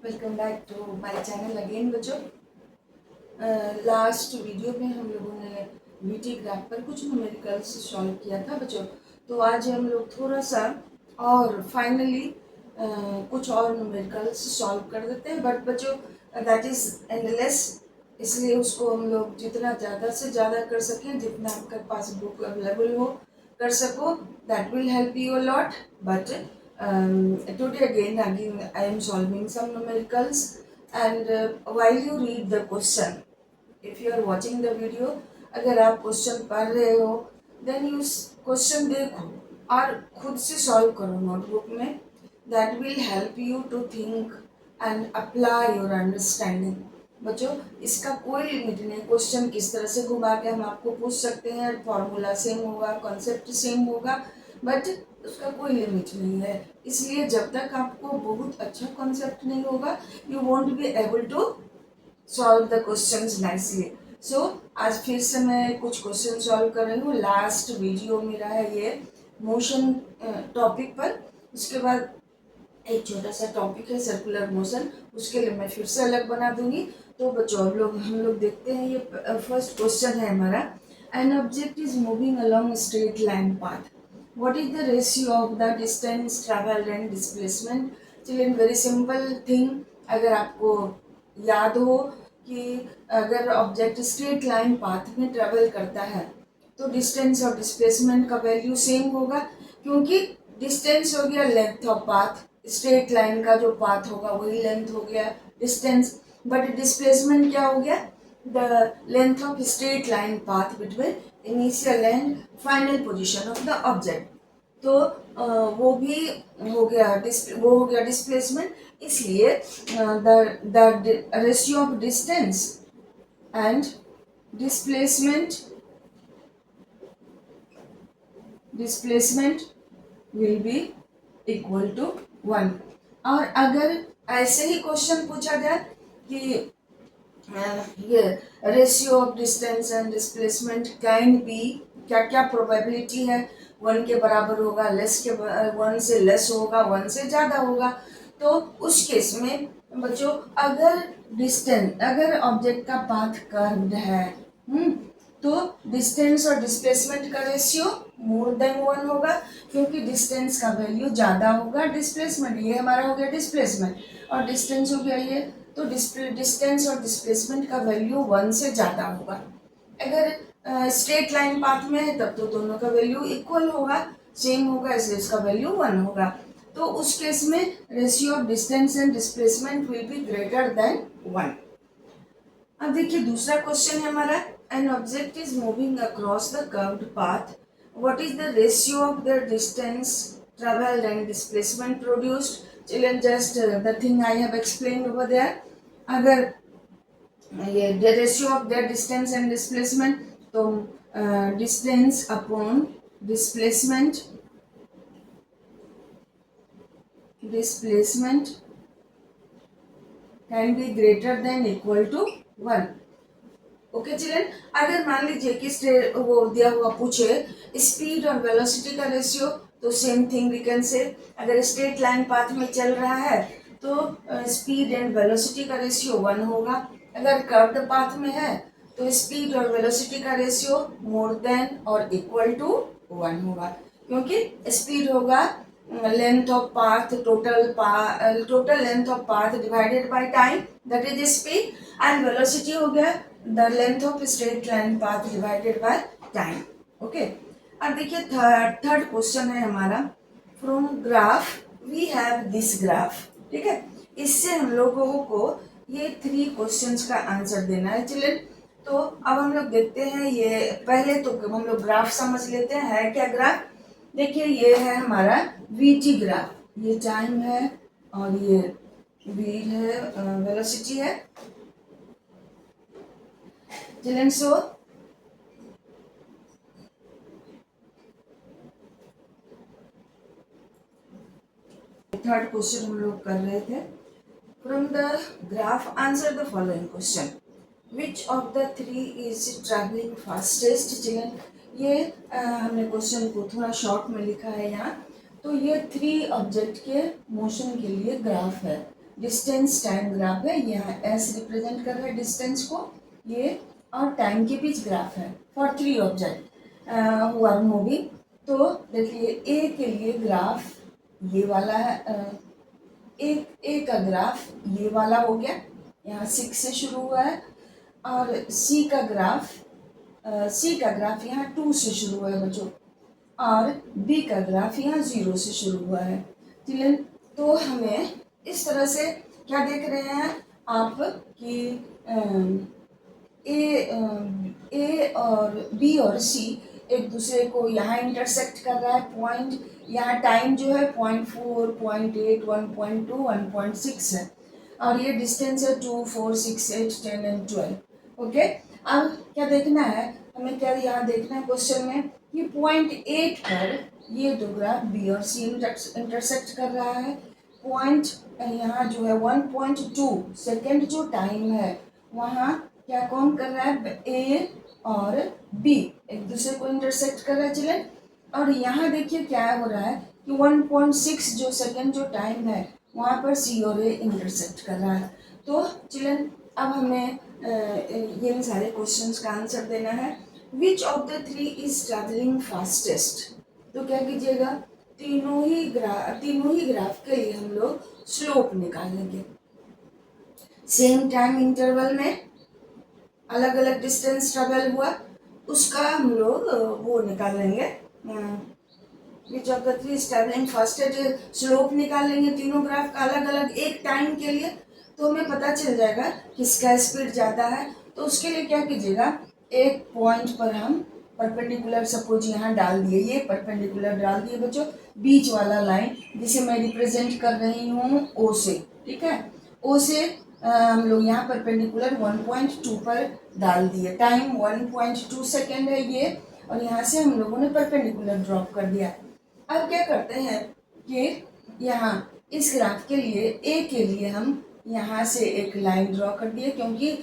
Welcome back to my channel again बच्चों। Last video में हम लोगों ने वीटी ग्राफ पर कुछ न्यूमेरिकल्स सॉल्व किया था बच्चों। तो आज हम लोग थोड़ा सा और फाइनली कुछ और न्यूमेरिकल्स सॉल्व कर देते हैं। बट बच्चों दैट इज़ एंडलेस, इसलिए उसको हम लोग जितना ज़्यादा से ज़्यादा कर सकें, जितना आपके पास बुक अवेलेबल हो कर सको, that will help you a lot. But today again I am solving some numericals, and while you read the question, if you are watching the video, अगर आप क्वेश्चन पढ़ रहे हो देन यू क्वेश्चन देखो और खुद से सॉल्व करो नोटबुक में। That will help you to think and apply your understanding. बच्चों इसका कोई लिमिट नहीं, क्वेश्चन किस तरह से घुमा के हम आपको पूछ सकते हैं, फॉर्मूला सेम होगा, कॉन्सेप्ट सेम होगा, बट उसका कोई लिमिट नहीं है। इसलिए जब तक आपको बहुत अच्छा कॉन्सेप्ट नहीं होगा you won't be able to solve the questions nicely. So आज फिर से मैं कुछ क्वेश्चन सॉल्व कर रही हूँ। लास्ट वीडियो मेरा है ये मोशन टॉपिक पर, उसके बाद एक छोटा सा टॉपिक है सर्कुलर मोशन, उसके लिए मैं फिर से अलग बना दूंगी। तो बच्चों हम लोग देखते हैं। ये फर्स्ट क्वेश्चन है हमारा, an object is moving along straight line path, what is the ratio of the distance traveled and displacement? चलिए वेरी सिंपल थिंग, अगर आपको याद हो कि अगर ऑब्जेक्ट स्ट्रेट लाइन पाथ में ट्रेवल करता है तो डिस्टेंस और डिस्प्लेसमेंट का वैल्यू सेम होगा, क्योंकि डिस्टेंस हो गया length of path, straight line का जो पाथ होगा वही लेंथ हो गया डिस्टेंस, बट डिस्प्लेसमेंट क्या हो गया, the length of straight line path between initial and final position of the object. तो वो भी हो गया डिस्प्लेसमेंट। इसलिए the ratio of distance and displacement will be equal to 1। और अगर ऐसे ही क्वेश्चन पूछा जाए कि ये ratio of distance and displacement can B, क्या क्या प्रोबेबिलिटी है, 1 के बराबर होगा, 1 से लेस होगा, 1 से ज़्यादा होगा, तो उस केस में बच्चों अगर ऑब्जेक्ट का पाथ कर्व्ड है तो डिस्टेंस और डिस्प्लेसमेंट का रेशियो मोर देन 1 होगा, क्योंकि डिस्टेंस का वैल्यू ज़्यादा होगा डिस्प्लेसमेंट, ये हमारा हो गया डिस्प्लेसमेंट और डिस्टेंस हो गया ये, तो डिस्टेंस और डिस्प्लेसमेंट का वैल्यू 1 से ज़्यादा होगा। अगर स्ट्रेट लाइन पाथ में है तब तो दोनों का वैल्यू इक्वल होगा, सेम होगा, इसलिए इसका वैल्यू 1 होगा। तो उस केस में ratio of distance and displacement will B greater then 1। अब देखिए दूसरा क्वेश्चन है हमारा, an object is moving across the curved path, what is the ratio of the distance travelled and displacement produced. Children, just the thing I have explained over there, अगर ये ratio of the distance and displacement, तो distance upon displacement can be greater than equal to 1। Okay children, अगर मान लीजिए कि वो दिया हुआ पूछे स्पीड और वेलोसिटी का रेशियो, तो same thing we can say, अगर स्ट्रेट लाइन पाथ में चल रहा है तो स्पीड एंड वेलोसिटी का रेशियो 1 होगा, अगर कर्व्ड पाथ में है तो स्पीड और वेलोसिटी का रेशियो मोर देन और इक्वल टू 1 होगा, क्योंकि स्पीड होगा length of path, total length of path divided by time, that is speed, and velocity हो गया the length of straight line path divided by time. Okay, अब देखिए third question है हमारा, from graph we have this graph. ठीक है, इससे हम लोगों को ये 3 क्वेश्चंस का आंसर देना है चिल्ड्रन। तो अब हम लोग देखते हैं, ये पहले तो हम लोग ग्राफ समझ लेते हैं है क्या ग्राफ। देखिए ये है हमारा वीटी ग्राफ, ये टाइम है और ये वी है, वेलोसिटी है चिल्ड्रन। सो थर्ड क्वेश्चन हम लोग कर रहे थे, from the graph answer the following question, which of the 3 is travelling fastest. Children ये हमने क्वेश्चन को थोड़ा शॉर्ट में लिखा है यहाँ, तो ये 3 ऑब्जेक्ट के मोशन के लिए ग्राफ है। डिस्टेंस टाइम ग्राफ है, यहाँ एस रिप्रेजेंट कर रहा है डिस्टेंस को, ये और टाइम के बीच ग्राफ है for 3 object who are moving. तो देखिए ए के लिए ग्राफ ये वाला है, ए का ग्राफ ये वाला हो गया, यहाँ 6 से शुरू हुआ है, और सी का ग्राफ यहाँ 2 से शुरू हुआ है बच्चों, और बी का ग्राफ यहाँ 0 से शुरू हुआ है। क्लियर? तो हमें इस तरह से क्या देख रहे हैं आप कि ए और बी और सी एक दूसरे को यहाँ इंटरसेक्ट कर रहा है पॉइंट, यहाँ टाइम जो है 0.4, 0.8, 1.2, 1.6 है, और ये डिस्टेंस है 2, 4, 6, 8, 10 एंड 12। ओके, अब क्या देखना है हमें, क्या यहाँ देखना है क्वेश्चन में कि 0.8 पर ये दो ग्राफ बी और सी इंटरसेक्ट कर रहा है। पॉइंट यहाँ जो है 1.2 सेकेंड जो टाइम है, वहाँ क्या कौन कर रहा है, ए और बी एक दूसरे को इंटरसेक्ट कर रहा है चिल्ड्रन। और यहाँ देखिए क्या हो रहा है कि 1.6 जो सेकेंड जो टाइम है, वहाँ पर सी और ए इंटरसेक्ट कर रहा है। तो चिल्ड्रन अब हमें ये सारे क्वेश्चंस का आंसर देना है। Which of the three is travelling fastest? तो क्या कीजिएगा, तीनों ही ग्राफ के लिए हम लोग स्लोप निकालेंगे। सेम टाइम इंटरवल में अलग अलग डिस्टेंस ट्रेवल हुआ, उसका हम लोग वो निकालेंगे, which of the three is travelling fastest, slope निकालेंगे तीनों ग्राफ का अलग अलग एक टाइम के लिए, तो हमें पता चल जाएगा किसका स्पीड ज़्यादा है। तो उसके लिए क्या कीजिएगा, एक पॉइंट पर हम परपेंडिकुलर सपोज यहाँ डाल दिए, ये परपेंडिकुलर डाल दिए बच्चों, बीच वाला लाइन जिसे मैं रिप्रेजेंट कर रही हूँ ओ से, ठीक है, ओ से हम लोग यहाँ परपेंडिकुलर 1.2 पर डाल दिए, टाइम 1.2 सेकेंड है ये, और यहाँ से हम लोगों ने परपेंडिकुलर ड्रॉप कर दिया। अब क्या करते हैं कि यहाँ इस ग्राफ के लिए ए के लिए हम यहाँ से एक लाइन ड्रॉ कर दिए, क्योंकि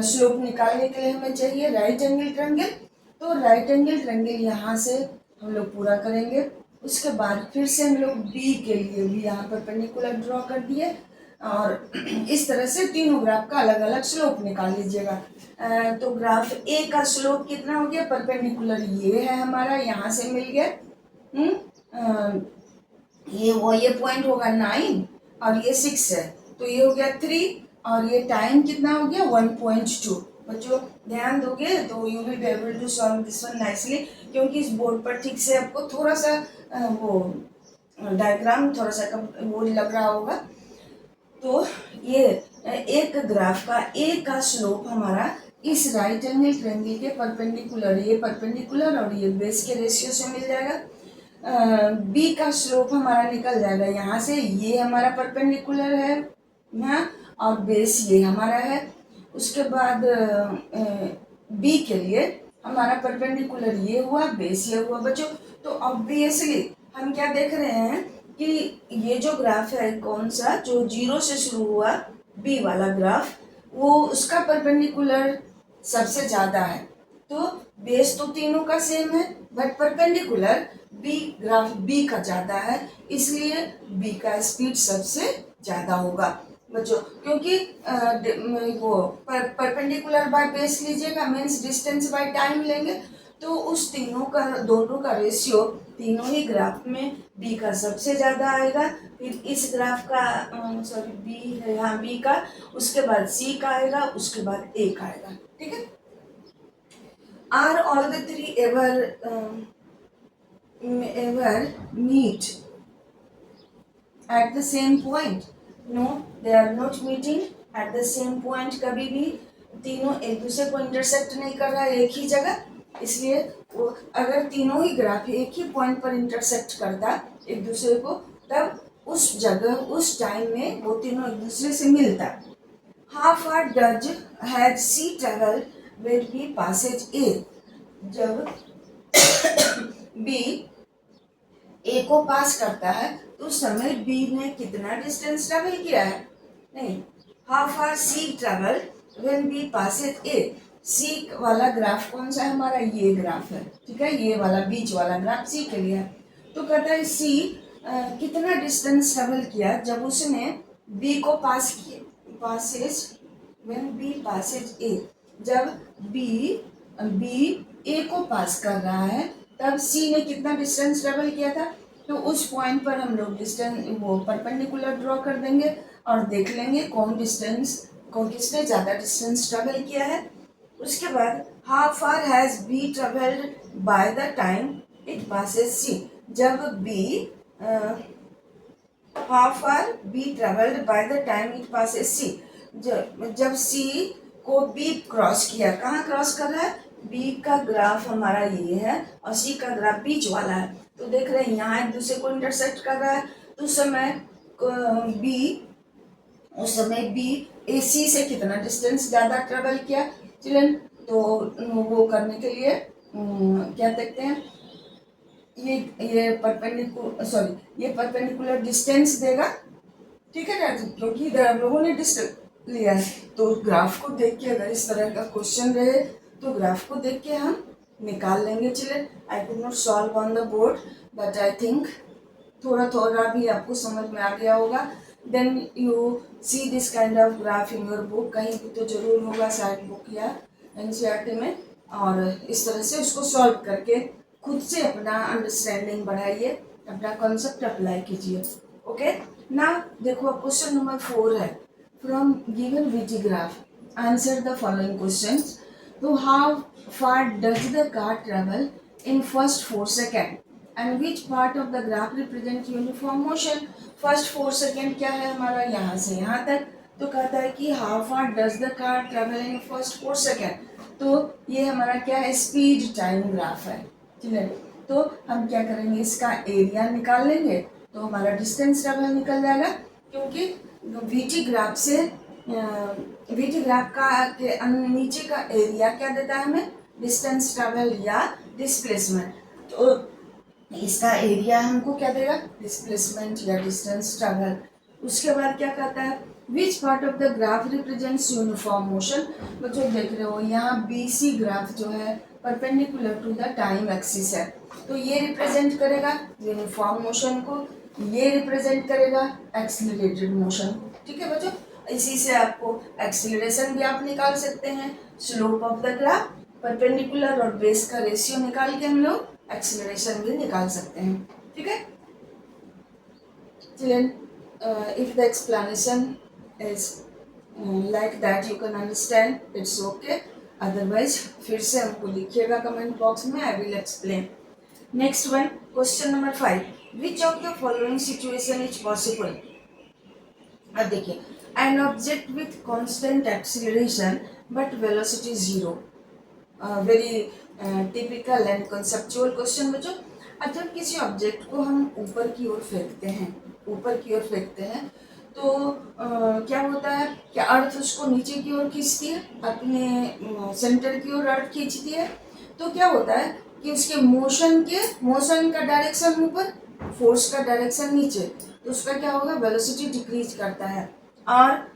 स्लोप निकालने के लिए हमें चाहिए राइट एंगल ट्रायंगल, तो राइट एंगल ट्रायंगल यहाँ से हम लोग पूरा करेंगे। उसके बाद फिर से हम लोग बी के लिए भी यहाँ परपेंडिकुलर ड्रॉ कर दिए, और इस तरह से तीनों ग्राफ का अलग अलग स्लोप निकाल लीजिएगा। तो ग्राफ ए का स्लोप कितना हो गया, परपेंडिकुलर ये है हमारा, यहाँ से मिल गया, ये पॉइंट होगा 9 और ये 6 है, तो ये हो गया 3, और ये टाइम कितना हो गया 1.2। बच्चों ध्यान दोगे तो you will be able to solve this one nicely, क्योंकि इस बोर्ड पर ठीक से आपको थोड़ा सा वो डायग्राम थोड़ा सा वो लग रहा होगा। तो ये एक ग्राफ का ए का स्लोप हमारा इस राइट एंगल ट्रायंगल के परपेंडिकुलर, ये परपेंडिकुलर और ये बेस के रेशियो से मिल जाएगा। बी का स्लोप हमारा निकल जाएगा यहाँ से, ये हमारा परपेंडिकुलर है यहाँ, और बेस ये हमारा है। उसके बाद बी के लिए हमारा परपेंडिकुलर ये हुआ, बेस ये हुआ बच्चों। तो ऑब्वियसली हम क्या देख रहे हैं कि ये जो ग्राफ है कौन सा, जो 0 से शुरू हुआ बी वाला ग्राफ, वो उसका परपेंडिकुलर सबसे ज़्यादा है। तो बेस तो तीनों का सेम है, but perpendicular B graph B का ज़्यादा है, इसलिए बी का स्पीड सबसे ज़्यादा होगा बच्चों। क्योंकि वो परपेंडिकुलर बाय बेस लीजिएगा, मीन्स डिस्टेंस बाय टाइम लेंगे, तो उस दोनों का रेशियो तीनों ही ग्राफ में बी का सबसे ज़्यादा आएगा। फिर इस ग्राफ का सॉरी बी है यहाँ, बी का, उसके बाद सी का आएगा, उसके बाद ए का आएगा, ठीक है। Are all the three ever meet at the same point? No, they are not meeting at the same point. कभी भी तीनों एक दूसरे को इंटरसेक्ट नहीं कर रहा है एक ही जगह, इसलिए वो अगर तीनों ही ग्राफ एक ही पॉइंट पर इंटरसेक्ट करता एक दूसरे को, तब उस जगह उस टाइम में वो तीनों एक दूसरे से मिलता। How far does had C travel with B passes A? जब बी ए को पास करता है तो उस समय बी ने कितना डिस्टेंस ट्रेवल किया है? नहीं, how far C travel when B passes A. C वाला ग्राफ कौन सा है हमारा, ये ग्राफ है, ठीक है, ये वाला बीच वाला ग्राफ सी के लिए है। तो कहता है सी कितना डिस्टेंस ट्रेवल किया जब उसने बी को Passage when B passes A, जब बी बी ए को पास कर रहा है तब सी ने कितना डिस्टेंस ट्रेवल किया था, तो उस पॉइंट पर हम लोग डिस्टेंस वो परपेंडिकुलर ड्रॉ कर देंगे और देख लेंगे कौन किसने ज़्यादा डिस्टेंस ट्रेवल किया है। उसके बाद how far has B travelled by the time it passes C, जब B how far B travelled by the time it passes C, जब सी को बी क्रॉस किया, कहाँ क्रॉस कर रहा है, बी का ग्राफ हमारा ये है और सी का ग्राफ बीच वाला है, तो देख रहे हैं यहाँ एक दूसरे को इंटरसेक्ट कर रहा है, तो उस समय बी ए सी से कितना डिस्टेंस ज़्यादा ट्रेवल किया चिल्ड्रन, तो वो करने के लिए क्या देखते हैं, ये परपेंडिकुलर डिस्टेंस देगा, ठीक है ना, क्योंकि इधर हम लोगों ने डिस्टेंस लिया है, तो ग्राफ को देख के अगर इस तरह का क्वेश्चन रहे तो ग्राफ को देख के हम निकाल लेंगे children. I could not solve on the board but I think थोड़ा थोड़ा भी आपको समझ में आ गया होगा। Then you see this kind of graph in your book, कहीं भी तो जरूर होगा शायद बुक या एनसीईआरटी में, और इस तरह से उसको सॉल्व करके खुद से अपना अंडरस्टैंडिंग बढ़ाइए, अपना कॉन्सेप्ट अप्लाई कीजिए। ओके, ना देखो क्वेश्चन नंबर 4 है, from given VT graph answer the following questions. तो how far does the car travel in first 4 second and which part of the graph represent uniform motion. First 4 second क्या है हमारा, यहाँ से यहाँ तक, तो कहता है कि how far does the car travel in first 4 second, तो ये हमारा क्या है, स्पीड टाइम ग्राफ है, ठीक है। तो हम क्या करेंगे, इसका एरिया निकाल लेंगे तो हमारा डिस्टेंस ट्रेवल निकल जाएगा, क्योंकि वीटी ग्राफ से वीटी ग्राफ का के नीचे का एरिया क्या देता है हमें, डिस्टेंस ट्रेवल या डिस्प्लेसमेंट, तो इसका एरिया हमको क्या देगा, डिस्प्लेसमेंट या डिस्टेंस ट्रेवल। उसके बाद क्या कहता है, which part of the graph represents uniform motion. बच्चों देख रहे हो यहाँ बीसी ग्राफ जो है perpendicular to the time axis है, तो ये रिप्रेजेंट करेगा यूनिफॉर्म मोशन को, ये रिप्रेजेंट करेगा एक्सीलरेटेड मोशन, ठीक है बच्चों। इसी से आपको एक्सीलरेशन भी आप निकाल सकते हैं, slope of the graph, perpendicular और बेस का रेशियो निकाल के हम लोग एक्सीलरेशन भी निकाल सकते हैं, ठीक है। Children, if the explanation is like that you can understand, it's okay. Otherwise फिर से हमको लिखिएगा कमेंट बॉक्स में, I will explain. Next one, question number 5. Which of the following situation is possible? अब देखिए, an object with constant acceleration but velocity 0. Very typical and conceptual question बच्चों। अब जब किसी ऑब्जेक्ट को हम ऊपर की ओर फेंकते हैं तो क्या होता है कि अर्थ उसको नीचे की ओर खींचती है, अपने सेंटर की ओर अर्थ खींचती है, तो क्या होता है कि उसके मोशन का डायरेक्शन ऊपर, फोर्स का डायरेक्शन नीचे, तो उसका क्या होगा, वेलोसिटी डिक्रीज करता है, और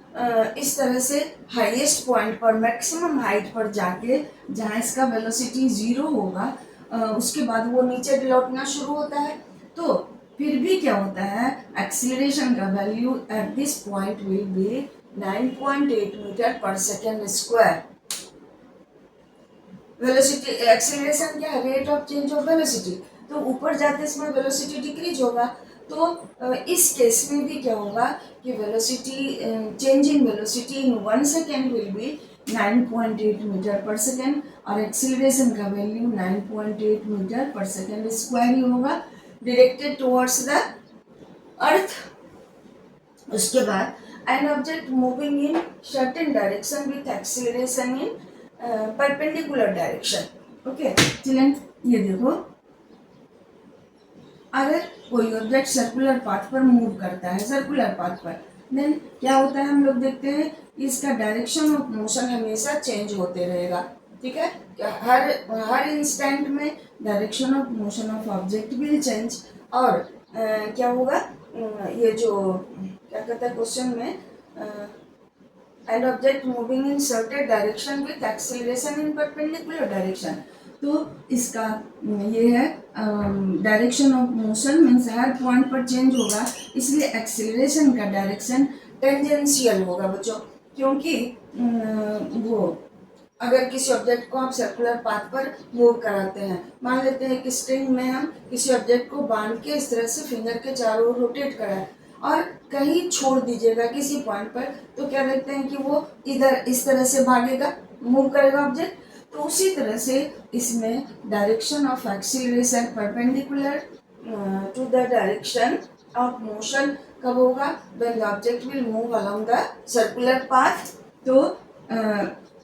इस तरह से हाईएस्ट पॉइंट पर, मैक्सिमम हाइट पर जाके जहाँ इसका वेलोसिटी 0 होगा, उसके बाद वो नीचे लौटना शुरू होता है। तो फिर भी क्या होता है, एक्सीलरेशन का value at this point will be 9.8 metre per second square. Velocity acceleration क्या है, rate of change of velocity, तो ऊपर जाते समय वेलोसिटी डिक्रीज होगा, तो इस केस में भी क्या होगा कि velocity change in velocity in 1 second will be 9.8 metre per second, और एक्सीलरेशन का value 9.8 metre per second square ही होगा, डायरेक्टेड टुवर्ड्स द अर्थ। उसके बाद an object moving in certain direction with acceleration in perpendicular direction. Okay children, ये देखो, अगर कोई ऑब्जेक्ट सर्कुलर पाथ पर मूव करता है, सर्कुलर पाथ पर, देन क्या होता है, हम लोग देखते हैं इसका डायरेक्शन ऑफ मोशन हमेशा चेंज होते रहेगा, ठीक है। हर इंस्टेंट में direction of motion of object will change, और क्या होगा, ये जो क्या कहता है क्वेश्चन में, N object moving in certain direction with acceleration in perpendicular direction, तो इसका ये है direction of motion means her point पर चेंज होगा, इसलिए एक्सीलरेशन का डायरेक्शन टेंजेंशियल होगा बच्चों, क्योंकि वो अगर किसी ऑब्जेक्ट को आप सर्कुलर पाथ पर मूव कराते हैं, मान लेते हैं कि स्ट्रिंग में हम किसी ऑब्जेक्ट को बांध के इस तरह से फिंगर के चारों ओर रोटेट कराएं और कहीं छोड़ दीजिएगा किसी पॉइंट पर, तो क्या देखते हैं कि वो इधर इस तरह से भागेगा, मूव करेगा ऑब्जेक्ट। तो उसी तरह से इसमें direction of acceleration perpendicular to the direction of motion कब होगा, when the object will move along the circular path. तो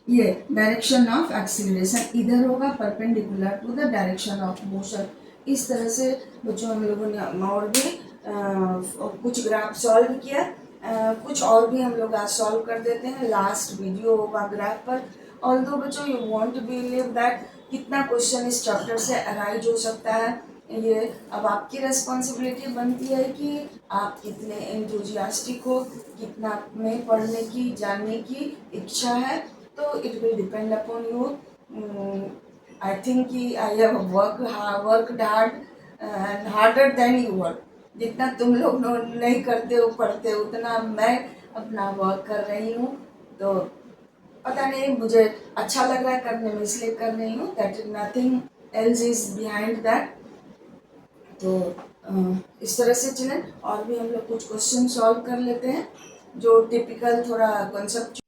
ये डायरेक्शन ऑफ एक्सीलरेशन इधर होगा perpendicular to the direction of motion. इस तरह से बच्चों हम लोगों ने और भी कुछ ग्राफ सॉल्व किया, कुछ और भी हम लोग आज सॉल्व कर देते हैं, लास्ट वीडियो होगा ग्राफ पर। ऑल्दो बच्चों you want to believe that कितना क्वेश्चन इस चैप्टर से अराइज हो सकता है, ये अब आपकी रेस्पॉन्सिबिलिटी बनती है कि आप कितने एंथुजियास्टिक हो, कितना में पढ़ने की जानने की इच्छा है। तो it will depend upon you. I think कि I have worked hard and harder than you work. जितना तुम लोग नहीं करते हो पढ़ते हो, उतना मैं अपना वर्क कर रही हूँ। तो पता नहीं मुझे अच्छा लग रहा है करने में, इसलिए कर रही हूँ, that is nothing else is behind that. तो इस तरह से चलें, और भी हम लोग कुछ क्वेश्चन सॉल्व कर लेते हैं जो टिपिकल थोड़ा कॉन्सेप्ट।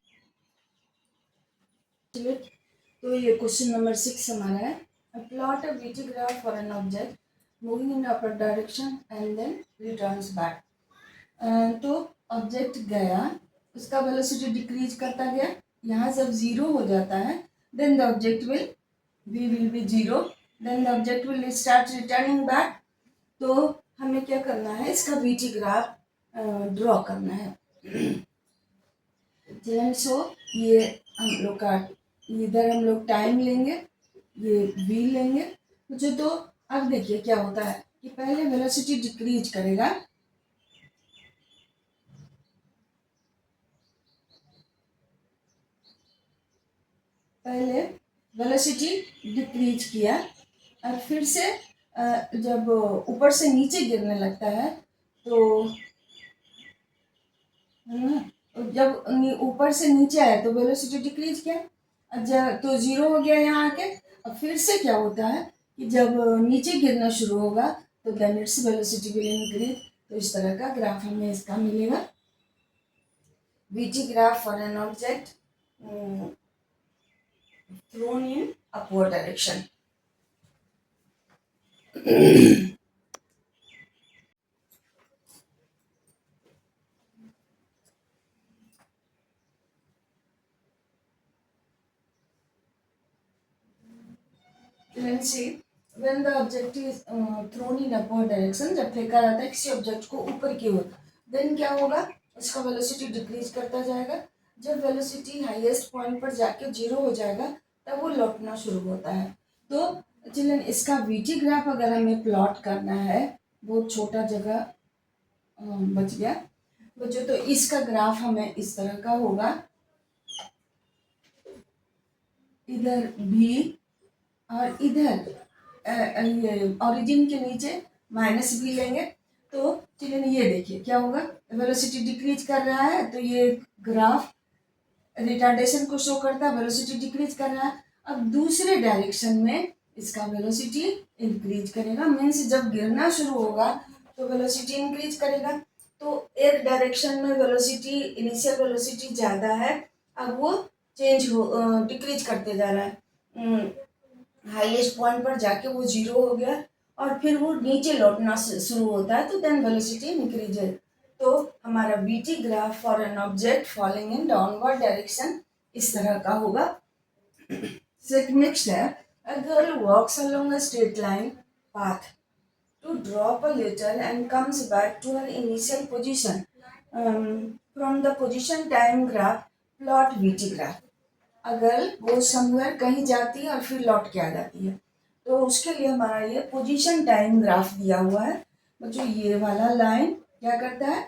तो ये क्वेश्चन नंबर 6 हमारा है, plot a VT graph for an object moving in upper direction and then returns back. तो ऑब्जेक्ट गया, उसका वेलोसिटी डिक्रीज करता गया, यहाँ जब जीरो हो जाता है then the object will be zero, then the object will start returning back. तो हमें क्या करना है, इसका VT ग्राफ ड्रॉ करना है। चलिए सो ये हम लोग का, इधर हम लोग टाइम लेंगे, ये v लेंगे मुझे। तो अब देखिए क्या होता है कि पहले वेलोसिटी डिक्रीज करेगा, पहले वेलोसिटी डिक्रीज किया और फिर से जब ऊपर से नीचे गिरने लगता है तो जब ऊपर से नीचे आया तो वेलोसिटी डिक्रीज किया, जब तो जीरो हो गया यहाँ आके। अब फिर से क्या होता है कि जब नीचे गिरना शुरू होगा तो then its velocity will increase. तो इस तरह का ग्राफ हमें इसका मिलेगा, VT graph for an object thrown in upward direction. Let's see, when the object is thrown in upward direction, जब फेंका जाता है किसी ऑब्जेक्ट को ऊपर की ओर, देन क्या होगा, उसका वेलोसिटी डिक्रीज करता जाएगा। जब वेलोसिटी हाईएस्ट पॉइंट पर जाके जीरो हो जाएगा तब वो लौटना शुरू होता है। तो चलिए इसका VT ग्राफ अगर हमें प्लॉट करना है, बहुत छोटा जगह बच गया बच्चों, तो इसका ग्राफ हमें इस तरह का होगा, इधर भी और इधर ओरिजिन के नीचे माइनस भी लेंगे। तो चलिए ये देखिए क्या होगा, वेलोसिटी डिक्रीज कर रहा है तो ये ग्राफ रिटार्डेशन को शो करता है, वेलोसिटी डिक्रीज कर रहा है। अब दूसरे डायरेक्शन में इसका वेलोसिटी इंक्रीज करेगा, मीन्स जब गिरना शुरू होगा तो वेलोसिटी इंक्रीज करेगा। तो एक डायरेक्शन में वेलोसिटी, इनिशियल वेलोसिटी ज़्यादा है, अब वो चेंज हो डिक्रीज करते जा रहा है, हाईएस्ट पॉइंट पर जाके वो जीरो हो गया और फिर वो नीचे लौटना शुरू होता है, तो देन वेलोसिटी इंक्रीज है। तो हमारा VT graph for an object falling in downward direction इस तरह का होगा। नेक्स्ट है, a girl walks along a straight line path to drop a letter and comes back to her initial position. From the position time graph, plot VT graph. अगर वो somewhere कहीं जाती है और फिर लौट के आ जाती है, तो उसके लिए हमारा ये पोजीशन टाइम ग्राफ दिया हुआ है बच्चों। ये वाला लाइन क्या करता है,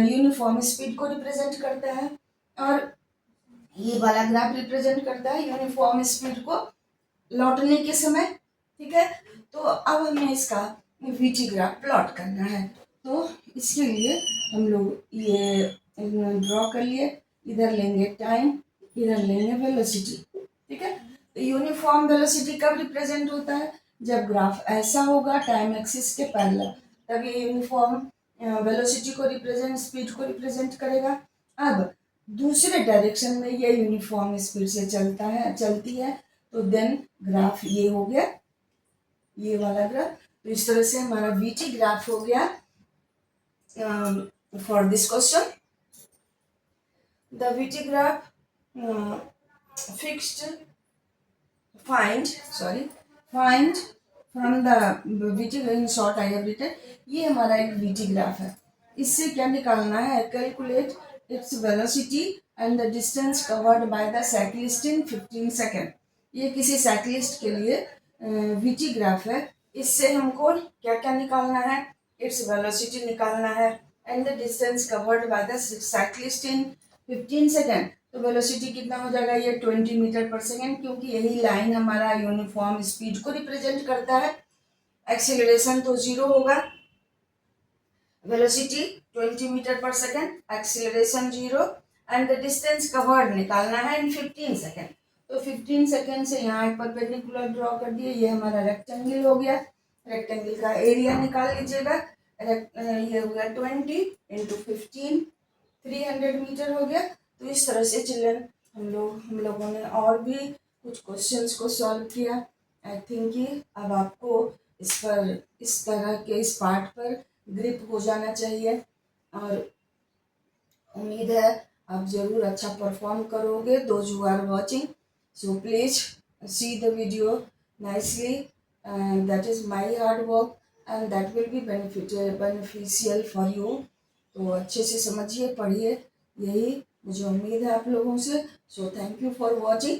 यूनिफॉर्म स्पीड को रिप्रेजेंट करता है, और ये वाला ग्राफ रिप्रेजेंट करता है यूनिफॉर्म स्पीड को लौटने के समय। ठीक है, तो अब हमें इसका VT ग्राफ प्लॉट करना है। तो इसके लिए हम लोग ये ड्रॉ कर लिए, इधर लेंगे टाइम, इधर लेंगे वेलोसिटी, ठीक है। तो यूनिफॉर्म वेलोसिटी कब रिप्रेजेंट होता है, जब ग्राफ ऐसा होगा टाइम एक्सिस के पैरेलल, तब ये यूनिफॉर्म वेलोसिटी को रिप्रेजेंट, स्पीड को रिप्रेजेंट करेगा। अब दूसरे डायरेक्शन में ये यूनिफॉर्म स्पीड से चलती है, तो देन ग्राफ ये हो गया, ये वाला ग्राफ। तो इस तरह से हमारा वीटी ग्राफ हो गया for this question. The VT graph fixed find from the VT in short I have written, ये हमारा एक VT ग्राफ है। इससे क्या निकालना है, calculate its velocity and the distance covered by the cyclist in 15 second. ये किसी साइक्लिस्ट के लिए VT ग्राफ है। इससे हमको क्या क्या निकालना है, इट्स वेलोसिटी निकालना है and the distance covered by the cyclist in 15 second. तो वेलोसिटी कितना हो जाएगा, ये 20 मीटर पर सेकेंड, क्योंकि यही लाइन हमारा यूनिफॉर्म स्पीड को रिप्रेजेंट करता है। एक्सीलरेशन तो 0 होगा, velocity 20 metre per second, acceleration 0 and the distance covered निकालना है इन 15 सेकेंड। तो 15 सेकेंड से यहाँ एक परपेंडिकुलर ड्रॉ कर दिए, ये हमारा रेक्टेंगल हो गया। रेक्टेंगल का एरिया निकाल लीजिएगा, ये हो गया 20 इंटू 15, 300 मीटर हो गया। तो इस तरह से चिल्ड्रन हम लोगों ने और भी कुछ क्वेश्चंस को सॉल्व किया। आई थिंक कि अब आपको इस तरह के इस पार्ट पर ग्रिप हो जाना चाहिए, और उम्मीद है आप ज़रूर अच्छा परफॉर्म करोगे। Those who are watching, so please see the video nicely, that is my hard work and that will be beneficial for you. तो अच्छे से समझिए, पढ़िए, यही मुझे उम्मीद है आप लोगों से। So thank you for watching.